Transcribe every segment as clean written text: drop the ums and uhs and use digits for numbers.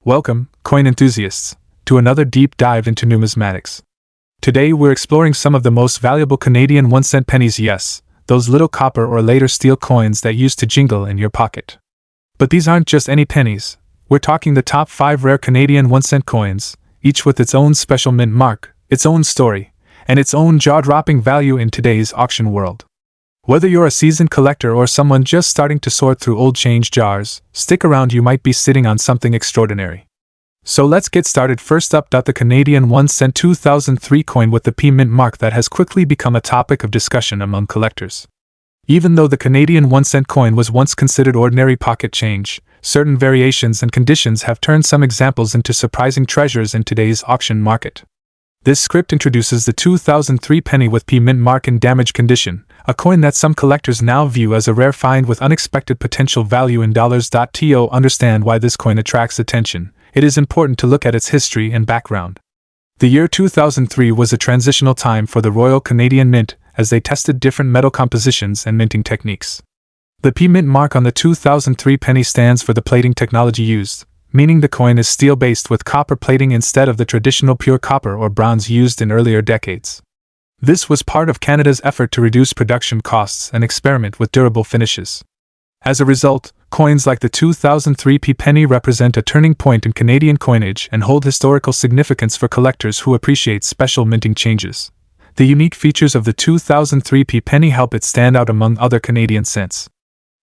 Welcome, coin enthusiasts, to another deep dive into numismatics. Today we're exploring some of the most valuable Canadian 1-cent pennies. Yes, those little copper or later steel coins that used to jingle in your pocket. But these aren't just any pennies. We're talking the top 5 rare Canadian 1-cent coins, each with its own special mint mark, its own story, and its own jaw-dropping value in today's auction world. Whether you're a seasoned collector or someone just starting to sort through old change jars, stick around, you might be sitting on something extraordinary. So let's get started. First up, the Canadian 1-cent 2003 coin with the P mint mark that has quickly become a topic of discussion among collectors. Even though the Canadian 1-cent coin was once considered ordinary pocket change, certain variations and conditions have turned some examples into surprising treasures in today's auction market. This script introduces the 2003 penny with P mint mark in damaged condition, a coin that some collectors now view as a rare find with unexpected potential value in dollars. To understand why this coin attracts attention, it is important to look at its history and background. The year 2003 was a transitional time for the Royal Canadian Mint as they tested different metal compositions and minting techniques. The P mint mark on the 2003 penny stands for the plating technology used, meaning the coin is steel-based with copper plating instead of the traditional pure copper or bronze used in earlier decades. This was part of Canada's effort to reduce production costs and experiment with durable finishes. As a result, coins like the 2003 P penny represent a turning point in Canadian coinage and hold historical significance for collectors who appreciate special minting changes. The unique features of the 2003 P penny help it stand out among other Canadian cents.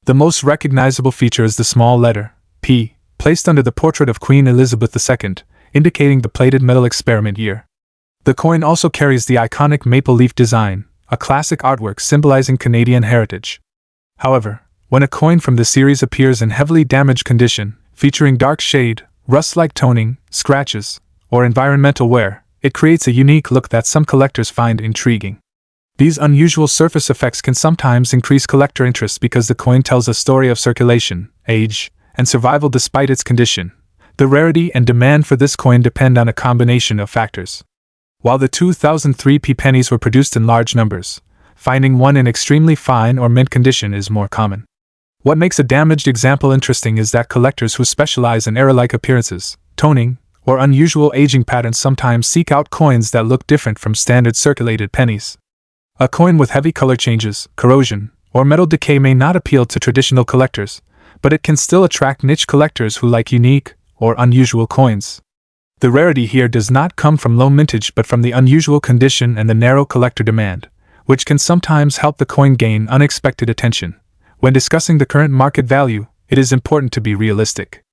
The most recognizable feature is the small letter P, placed under the portrait of Queen Elizabeth II, indicating the plated metal experiment year. The coin also carries the iconic maple leaf design, a classic artwork symbolizing Canadian heritage. However, when a coin from the series appears in heavily damaged condition, featuring dark shade, rust-like toning, scratches, or environmental wear, it creates a unique look that some collectors find intriguing. These unusual surface effects can sometimes increase collector interest because the coin tells a story of circulation, age, and survival despite its condition. The rarity and demand for this coin depend on a combination of factors. While the 2003 P pennies were produced in large numbers, finding one in extremely fine or mint condition is more common. What makes a damaged example interesting is that collectors who specialize in error-like appearances, toning, or unusual aging patterns sometimes seek out coins that look different from standard circulated pennies. A coin with heavy color changes, corrosion, or metal decay may not appeal to traditional collectors, but it can still attract niche collectors who like unique or unusual coins. The rarity here does not come from low mintage but from the unusual condition and the narrow collector demand, which can sometimes help the coin gain unexpected attention. When discussing the current market value, it is important to be realistic.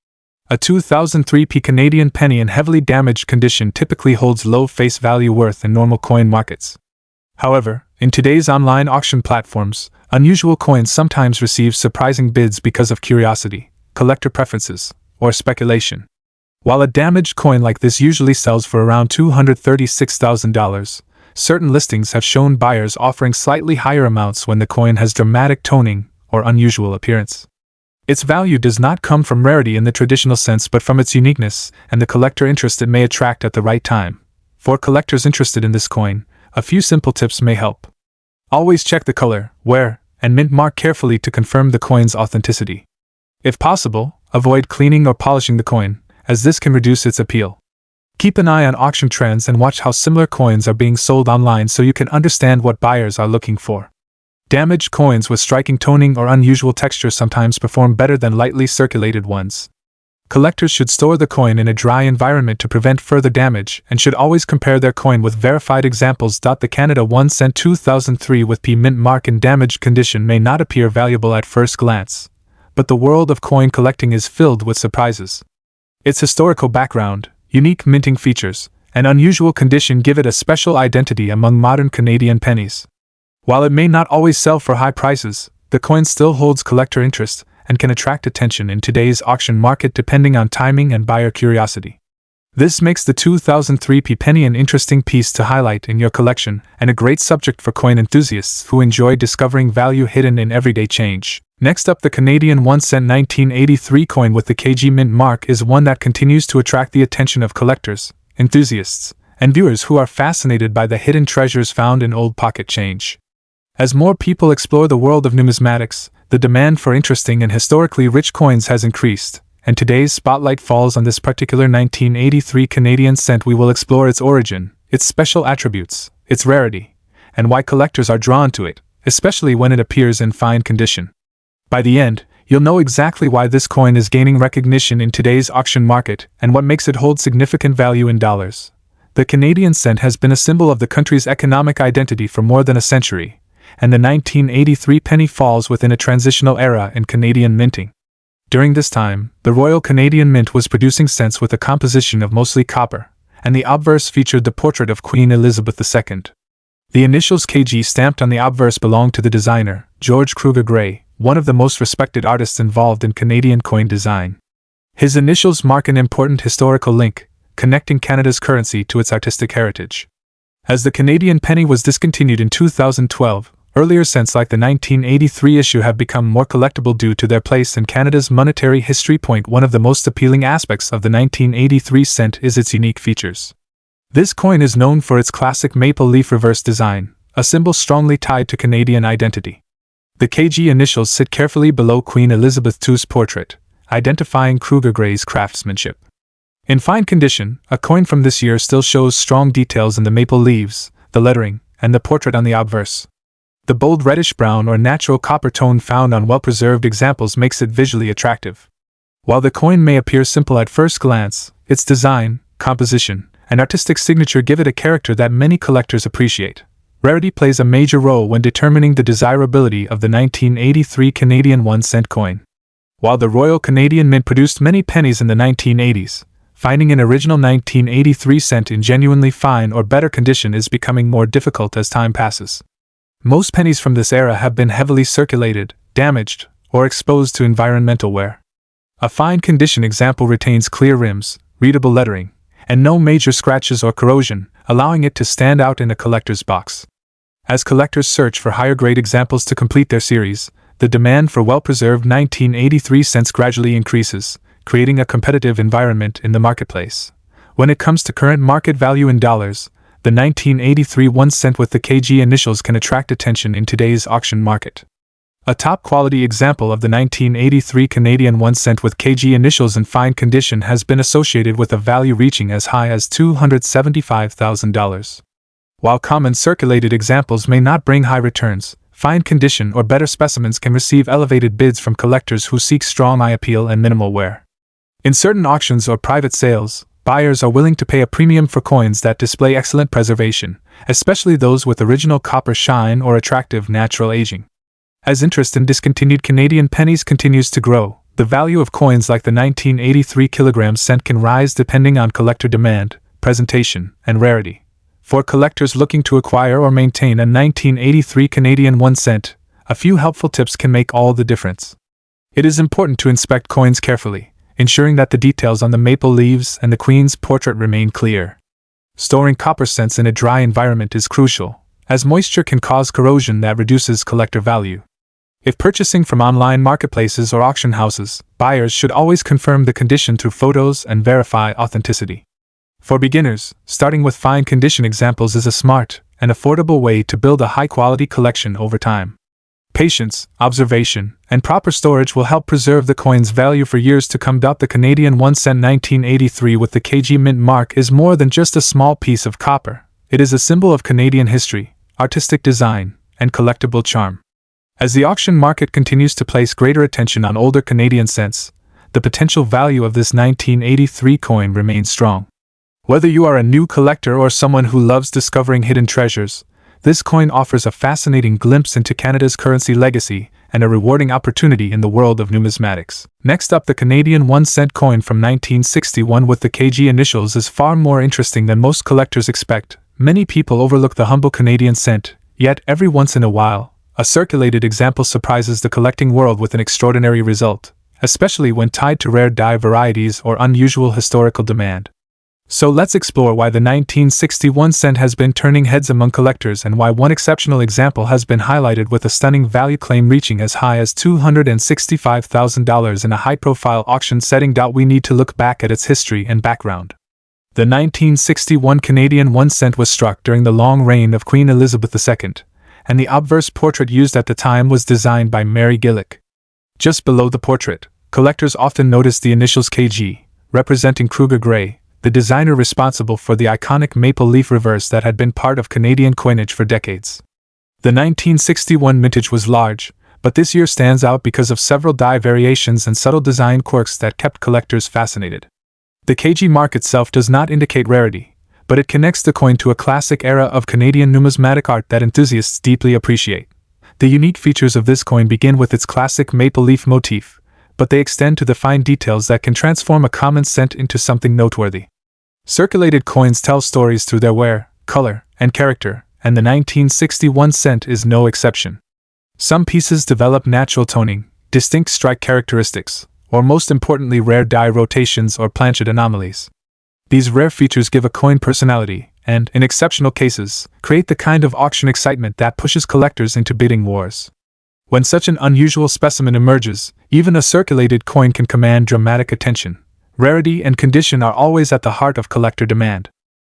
A 2003 P Canadian penny in heavily damaged condition typically holds low face value worth in normal coin markets. However, in today's online auction platforms, unusual coins sometimes receive surprising bids because of curiosity, collector preferences, or speculation. While a damaged coin like this usually sells for around $236,000, certain listings have shown buyers offering slightly higher amounts when the coin has dramatic toning or unusual appearance. Its value does not come from rarity in the traditional sense but from its uniqueness and the collector interest it may attract at the right time. For collectors interested in this coin, a few simple tips may help. Always check the color, wear, and mint mark carefully to confirm the coin's authenticity. If possible, avoid cleaning or polishing the coin, as this can reduce its appeal. Keep an eye on auction trends and watch how similar coins are being sold online so you can understand what buyers are looking for. Damaged coins with striking toning or unusual texture sometimes perform better than lightly circulated ones. Collectors should store the coin in a dry environment to prevent further damage and should always compare their coin with verified examples. The Canada 1-cent 2003 with P mint mark in damaged condition may not appear valuable at first glance, but the world of coin collecting is filled with surprises. Its historical background, unique minting features, and unusual condition give it a special identity among modern Canadian pennies. While it may not always sell for high prices, the coin still holds collector interest and can attract attention in today's auction market depending on timing and buyer curiosity. This makes the 2003 P penny an interesting piece to highlight in your collection and a great subject for coin enthusiasts who enjoy discovering value hidden in everyday change. Next up, the Canadian 1-cent 1983 coin with the KG mint mark is one that continues to attract the attention of collectors, enthusiasts, and viewers who are fascinated by the hidden treasures found in old pocket change. As more people explore the world of numismatics, the demand for interesting and historically rich coins has increased, and today's spotlight falls on this particular 1983 Canadian cent. We will explore its origin, its special attributes, its rarity, and why collectors are drawn to it, especially when it appears in fine condition. By the end, you'll know exactly why this coin is gaining recognition in today's auction market and what makes it hold significant value in dollars. The Canadian cent has been a symbol of the country's economic identity for more than a century, and the 1983 penny falls within a transitional era in Canadian minting. During this time, the Royal Canadian Mint was producing cents with a composition of mostly copper, and the obverse featured the portrait of Queen Elizabeth II. The initials KG stamped on the obverse belonged to the designer, George Kruger Gray, one of the most respected artists involved in Canadian coin design. His initials mark an important historical link, connecting Canada's currency to its artistic heritage. As the Canadian penny was discontinued in 2012, earlier cents like the 1983 issue have become more collectible due to their place in Canada's monetary history. One of the most appealing aspects of the 1983 cent is its unique features. This coin is known for its classic maple leaf reverse design, a symbol strongly tied to Canadian identity. The KG initials sit carefully below Queen Elizabeth II's portrait, identifying Kruger Gray's craftsmanship. In fine condition, a coin from this year still shows strong details in the maple leaves, the lettering, and the portrait on the obverse. The bold reddish-brown or natural copper tone found on well-preserved examples makes it visually attractive. While the coin may appear simple at first glance, its design, composition, and artistic signature give it a character that many collectors appreciate. Rarity plays a major role when determining the desirability of the 1983 Canadian 1-cent coin. While the Royal Canadian Mint produced many pennies in the 1980s, finding an original 1983 cent in genuinely fine or better condition is becoming more difficult as time passes. Most pennies from this era have been heavily circulated, damaged, or exposed to environmental wear. A fine condition example retains clear rims, readable lettering, and no major scratches or corrosion, allowing it to stand out in a collector's box. As collectors search for higher-grade examples to complete their series, the demand for well-preserved 1983 cents gradually increases, creating a competitive environment in the marketplace. When it comes to current market value in dollars, the 1983 1 cent with the KG initials can attract attention in today's auction market. A top-quality example of the 1983 Canadian 1 cent with KG initials in fine condition has been associated with a value reaching as high as $275,000. While common circulated examples may not bring high returns, fine condition or better specimens can receive elevated bids from collectors who seek strong eye appeal and minimal wear. In certain auctions or private sales, buyers are willing to pay a premium for coins that display excellent preservation, especially those with original copper shine or attractive natural aging. As interest in discontinued Canadian pennies continues to grow, the value of coins like the 1983 kilogram cent can rise depending on collector demand, presentation, and rarity. For collectors looking to acquire or maintain a 1983 Canadian 1 cent, a few helpful tips can make all the difference. It is important to inspect coins carefully, ensuring that the details on the maple leaves and the Queen's portrait remain clear. Storing copper cents in a dry environment is crucial, as moisture can cause corrosion that reduces collector value. If purchasing from online marketplaces or auction houses, buyers should always confirm the condition through photos and verify authenticity. For beginners, starting with fine condition examples is a smart and affordable way to build a high-quality collection over time. Patience, observation, and proper storage will help preserve the coin's value for years to come. The Canadian 1 cent 1983 with the KG Mint mark is more than just a small piece of copper. It is a symbol of Canadian history, artistic design, and collectible charm. As the auction market continues to place greater attention on older Canadian cents, the potential value of this 1983 coin remains strong. Whether you are a new collector or someone who loves discovering hidden treasures, this coin offers a fascinating glimpse into Canada's currency legacy and a rewarding opportunity in the world of numismatics. Next up, the Canadian 1 cent coin from 1961 with the KG initials is far more interesting than most collectors expect. Many people overlook the humble Canadian cent, yet every once in a while, a circulated example surprises the collecting world with an extraordinary result, especially when tied to rare die varieties or unusual historical demand. So let's explore why the 1961 cent has been turning heads among collectors and why one exceptional example has been highlighted with a stunning value claim reaching as high as $265,000 in a high-profile auction setting. We need to look back at its history and background. The 1961 Canadian 1 cent was struck during the long reign of Queen Elizabeth II, and the obverse portrait used at the time was designed by Mary Gillick. Just below the portrait, collectors often notice the initials KG, representing Kruger Gray, the designer responsible for the iconic maple leaf reverse that had been part of Canadian coinage for decades. The 1961 mintage was large, but this year stands out because of several die variations and subtle design quirks that kept collectors fascinated. The KG mark itself does not indicate rarity, but it connects the coin to a classic era of Canadian numismatic art that enthusiasts deeply appreciate. The unique features of this coin begin with its classic maple leaf motif, but they extend to the fine details that can transform a common cent into something noteworthy. Circulated coins tell stories through their wear, color, and character, and the 1961 cent is no exception. Some pieces develop natural toning, distinct strike characteristics, or most importantly rare die rotations or planchet anomalies. These rare features give a coin personality, and, in exceptional cases, create the kind of auction excitement that pushes collectors into bidding wars. When such an unusual specimen emerges, even a circulated coin can command dramatic attention. Rarity and condition are always at the heart of collector demand.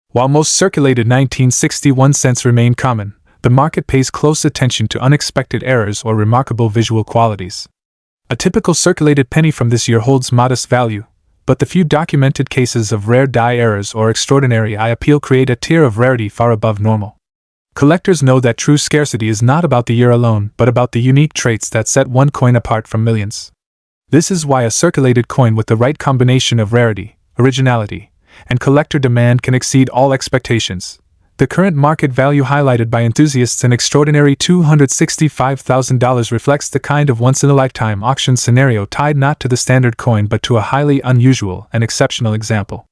While most circulated 1961 cents remain common, the market pays close attention to unexpected errors or remarkable visual qualities. A typical circulated penny from this year holds modest value, but the few documented cases of rare die errors or extraordinary eye appeal create a tier of rarity far above normal. Collectors know that true scarcity is not about the year alone, but about the unique traits that set one coin apart from millions. This is why a circulated coin with the right combination of rarity, originality, and collector demand can exceed all expectations. The current market value highlighted by enthusiasts, an extraordinary $265,000, reflects the kind of once-in-a-lifetime auction scenario tied not to the standard coin but to a highly unusual and exceptional example.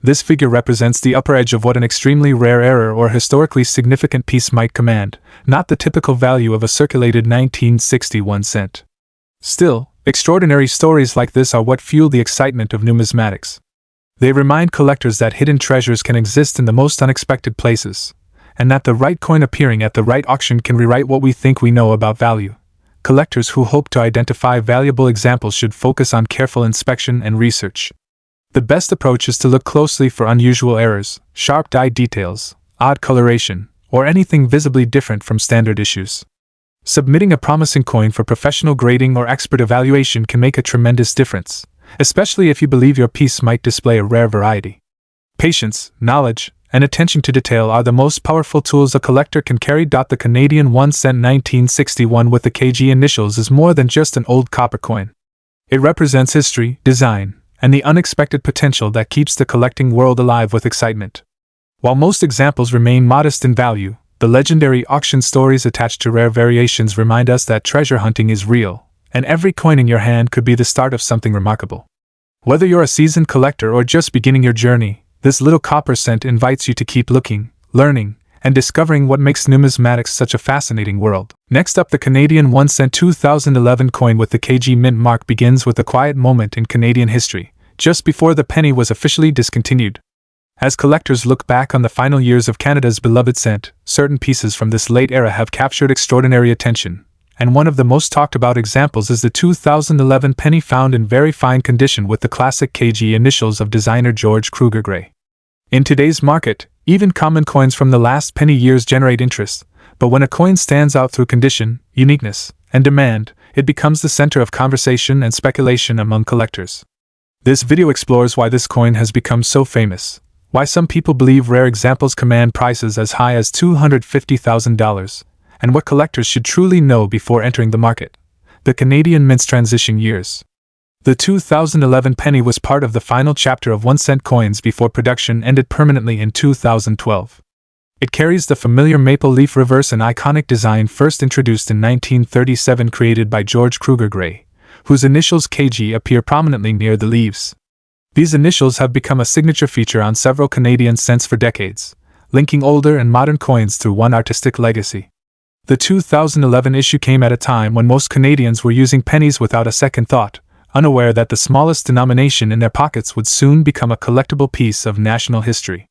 This figure represents the upper edge of what an extremely rare error or historically significant piece might command, not the typical value of a circulated 1961 cent. Still, extraordinary stories like this are what fuel the excitement of numismatics. They remind collectors that hidden treasures can exist in the most unexpected places, and that the right coin appearing at the right auction can rewrite what we think we know about value. Collectors who hope to identify valuable examples should focus on careful inspection and research. The best approach is to look closely for unusual errors, sharp die details, odd coloration, or anything visibly different from standard issues. Submitting a promising coin for professional grading or expert evaluation can make a tremendous difference, especially if you believe your piece might display a rare variety. Patience, knowledge, and attention to detail are the most powerful tools a collector can carry. The Canadian 1 cent 1961 with the KG initials is more than just an old copper coin. It represents history, design, and the unexpected potential that keeps the collecting world alive with excitement. While most examples remain modest in value, the legendary auction stories attached to rare variations remind us that treasure hunting is real, and every coin in your hand could be the start of something remarkable. Whether you're a seasoned collector or just beginning your journey, this little copper cent invites you to keep looking, learning, and discovering what makes numismatics such a fascinating world. Next up, the Canadian 1 cent 2011 coin with the KG mint mark begins with a quiet moment in Canadian history, just before the penny was officially discontinued. As collectors look back on the final years of Canada's beloved cent, certain pieces from this late era have captured extraordinary attention, and one of the most talked about examples is the 2011 penny, found in very fine condition with the classic KG initials of designer George Kruger Gray. In today's market, even common coins from the last penny years generate interest, but when a coin stands out through condition, uniqueness, and demand, it becomes the center of conversation and speculation among collectors. This video explores why this coin has become so famous, why some people believe rare examples command prices as high as $250,000, and what collectors should truly know before entering the market. The Canadian Mint's transition years. The 2011 penny was part of the final chapter of 1 cent coins before production ended permanently in 2012. It carries the familiar maple leaf reverse, an iconic design first introduced in 1937, created by George Kruger Gray, whose initials KG appear prominently near the leaves. These initials have become a signature feature on several Canadian cents for decades, linking older and modern coins through one artistic legacy. The 2011 issue came at a time when most Canadians were using pennies without a second thought, unaware that the smallest denomination in their pockets would soon become a collectible piece of national history.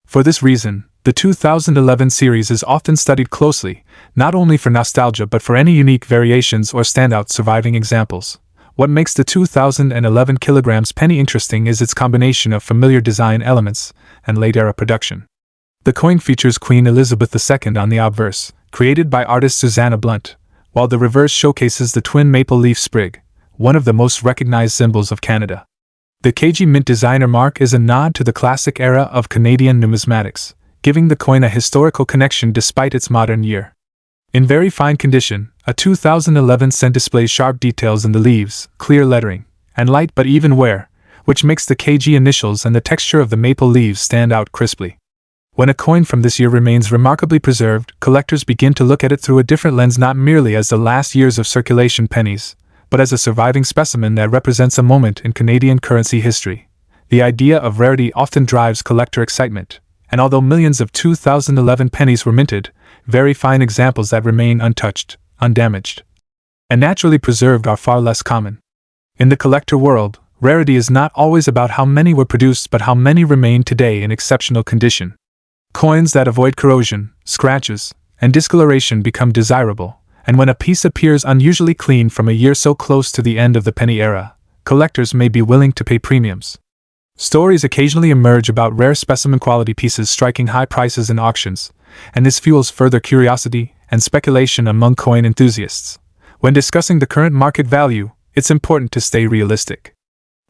For this reason, the 2011 series is often studied closely, not only for nostalgia but for any unique variations or standout surviving examples. What makes the 2011 kilograms penny interesting is its combination of familiar design elements and late-era production. The coin features Queen Elizabeth II on the obverse, created by artist Susanna Blunt, while the reverse showcases the twin maple leaf sprig, one of the most recognized symbols of Canada. The KG Mint designer mark is a nod to the classic era of Canadian numismatics, giving the coin a historical connection despite its modern year. In very fine condition, a 2011 cent displays sharp details in the leaves, clear lettering, and light but even wear, which makes the KG initials and the texture of the maple leaves stand out crisply. When a coin from this year remains remarkably preserved, collectors begin to look at it through a different lens, not merely as the last years of circulation pennies, but as a surviving specimen that represents a moment in Canadian currency history. The idea of rarity often drives collector excitement, and although millions of 2011 pennies were minted, very fine examples that remain untouched, undamaged, and naturally preserved are far less common. In the collector world, rarity is not always about how many were produced but how many remain today in exceptional condition. Coins that avoid corrosion, scratches, and discoloration become desirable, and when a piece appears unusually clean from a year so close to the end of the penny era, collectors may be willing to pay premiums. Stories occasionally emerge about rare specimen quality pieces striking high prices in auctions, and this fuels further curiosity and speculation among coin enthusiasts. When discussing the current market value, it's important to stay realistic.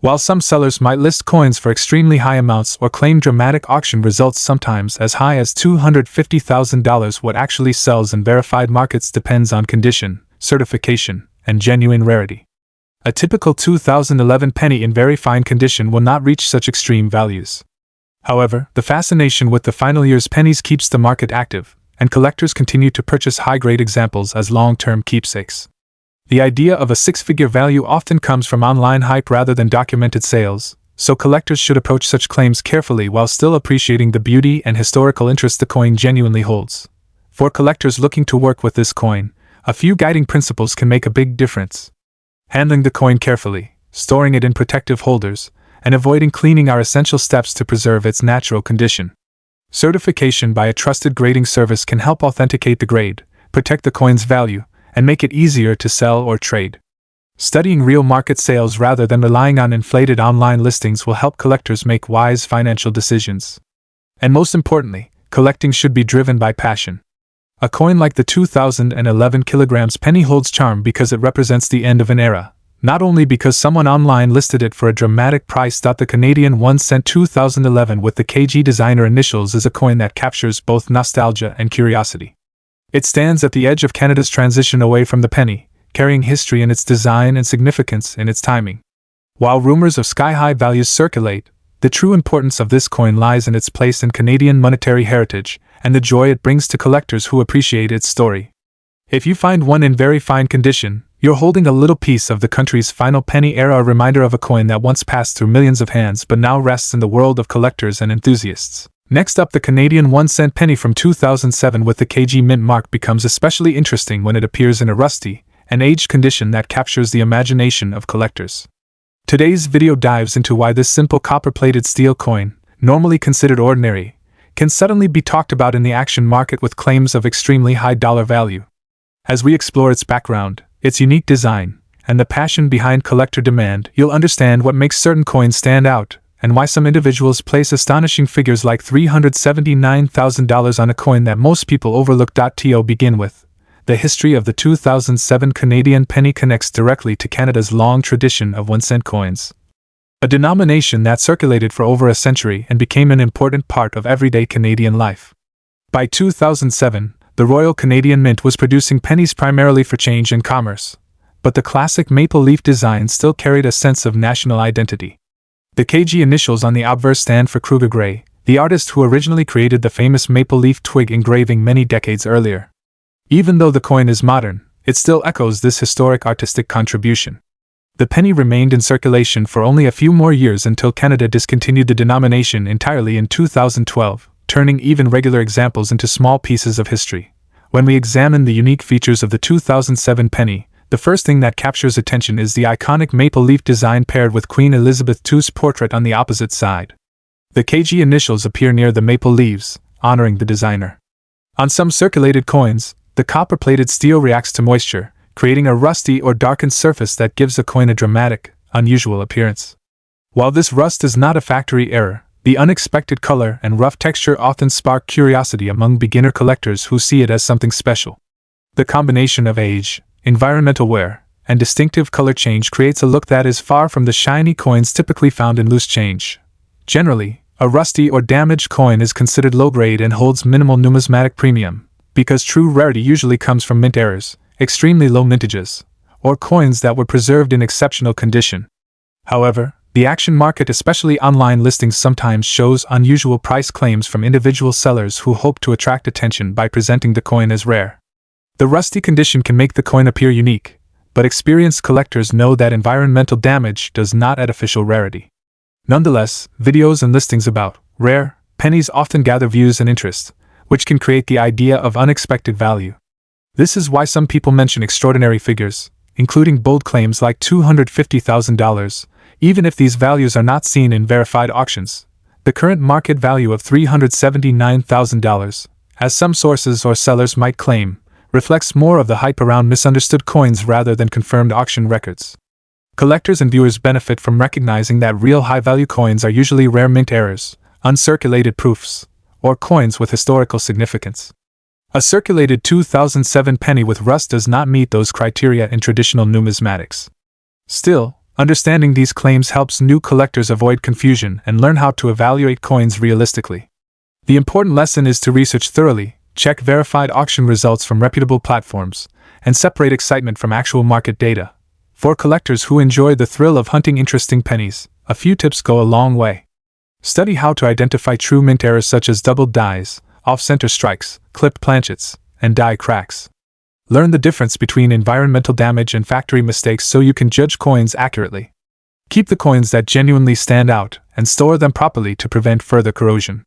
While some sellers might list coins for extremely high amounts or claim dramatic auction results sometimes as high as $250,000, what actually sells in verified markets depends on condition, certification, and genuine rarity. A typical 2011 penny in very fine condition will not reach such extreme values. However, the fascination with the final year's pennies keeps the market active, and collectors continue to purchase high-grade examples as long-term keepsakes. The idea of a six-figure value often comes from online hype rather than documented sales, so collectors should approach such claims carefully while still appreciating the beauty and historical interest the coin genuinely holds. For collectors looking to work with this coin, a few guiding principles can make a big difference. Handling the coin carefully, storing it in protective holders, and avoiding cleaning are essential steps to preserve its natural condition. Certification by a trusted grading service can help authenticate the grade, protect the coin's value, and make it easier to sell or trade. Studying real market sales rather than relying on inflated online listings will help collectors make wise financial decisions. And most importantly, collecting should be driven by passion. A coin like the 2011 kilograms penny holds charm because it represents the end of an era, not only because someone online listed it for a dramatic price. The Canadian 1 cent 2011 with the KG designer initials is a coin that captures both nostalgia and curiosity. It stands at the edge of Canada's transition away from the penny, carrying history in its design and significance in its timing. While rumors of sky-high values circulate, the true importance of this coin lies in its place in Canadian monetary heritage and the joy it brings to collectors who appreciate its story. If you find one in very fine condition, you're holding a little piece of the country's final penny era, a reminder of a coin that once passed through millions of hands but now rests in the world of collectors and enthusiasts. Next up, the Canadian 1 cent penny from 2007 with the KG Mint mark becomes especially interesting when it appears in a rusty and aged condition that captures the imagination of collectors. Today's video dives into why this simple copper-plated steel coin, normally considered ordinary, can suddenly be talked about in the auction market with claims of extremely high dollar value. As we explore its background, its unique design, and the passion behind collector demand, you'll understand what makes certain coins stand out, and why some individuals place astonishing figures like $379,000 on a coin that most people overlook. To begin with, the history of the 2007 Canadian penny connects directly to Canada's long tradition of 1 cent coins, a denomination that circulated for over a century and became an important part of everyday Canadian life. By 2007, the Royal Canadian Mint was producing pennies primarily for change and commerce, but the classic maple leaf design still carried a sense of national identity. The KG initials on the obverse stand for Kruger Gray, the artist who originally created the famous maple leaf twig engraving many decades earlier. Even though the coin is modern, it still echoes this historic artistic contribution. The penny remained in circulation for only a few more years until Canada discontinued the denomination entirely in 2012, turning even regular examples into small pieces of history. When we examine the unique features of the 2007 penny, the first thing that captures attention is the iconic maple leaf design paired with Queen Elizabeth II's portrait on the opposite side. The KG initials appear near the maple leaves, honoring the designer. On some circulated coins, the copper-plated steel reacts to moisture, creating a rusty or darkened surface that gives the coin a dramatic, unusual appearance. While this rust is not a factory error, the unexpected color and rough texture often spark curiosity among beginner collectors who see it as something special. The combination of age, environmental wear, and distinctive color change creates a look that is far from the shiny coins typically found in loose change. Generally, a rusty or damaged coin is considered low-grade and holds minimal numismatic premium, because true rarity usually comes from mint errors, extremely low mintages, or coins that were preserved in exceptional condition. However, the auction market, especially online listings, sometimes shows unusual price claims from individual sellers who hope to attract attention by presenting the coin as rare. The rusty condition can make the coin appear unique, but experienced collectors know that environmental damage does not add official rarity. Nonetheless, videos and listings about rare pennies often gather views and interest, which can create the idea of unexpected value. This is why some people mention extraordinary figures, including bold claims like $250,000, even if these values are not seen in verified auctions. The current market value of $379,000, as some sources or sellers might claim, reflects more of the hype around misunderstood coins rather than confirmed auction records. Collectors and viewers benefit from recognizing that real high-value coins are usually rare mint errors, uncirculated proofs, or coins with historical significance. A circulated 2007 penny with rust does not meet those criteria in traditional numismatics. Still, understanding these claims helps new collectors avoid confusion and learn how to evaluate coins realistically. The important lesson is to research thoroughly, check verified auction results from reputable platforms, and separate excitement from actual market data. For collectors who enjoy the thrill of hunting interesting pennies, a few tips go a long way. Study how to identify true mint errors such as doubled dies, off-center strikes, clipped planchets, and die cracks. Learn the difference between environmental damage and factory mistakes so you can judge coins accurately. Keep the coins that genuinely stand out and store them properly to prevent further corrosion.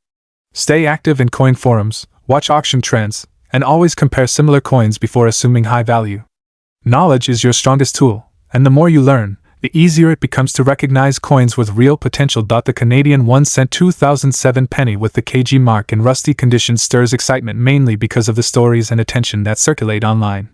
Stay active in coin forums, watch auction trends, and always compare similar coins before assuming high value. Knowledge is your strongest tool, and the more you learn, the easier it becomes to recognize coins with real potential. The Canadian 1-cent 2007 penny with the KG mark in rusty condition stirs excitement mainly because of the stories and attention that circulate online.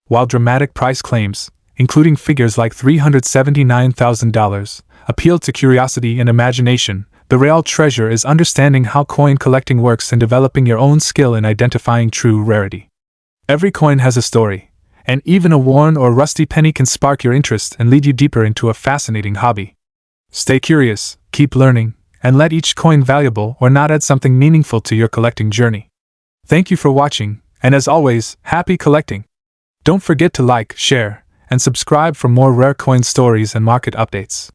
While dramatic price claims, including figures like $379,000, appeal to curiosity and imagination, the real treasure is understanding how coin collecting works and developing your own skill in identifying true rarity. Every coin has a story, and even a worn or rusty penny can spark your interest and lead you deeper into a fascinating hobby. Stay curious, keep learning, and let each coin, valuable or not, add something meaningful to your collecting journey. Thank you for watching, and as always, happy collecting! Don't forget to like, share, and subscribe for more rare coin stories and market updates.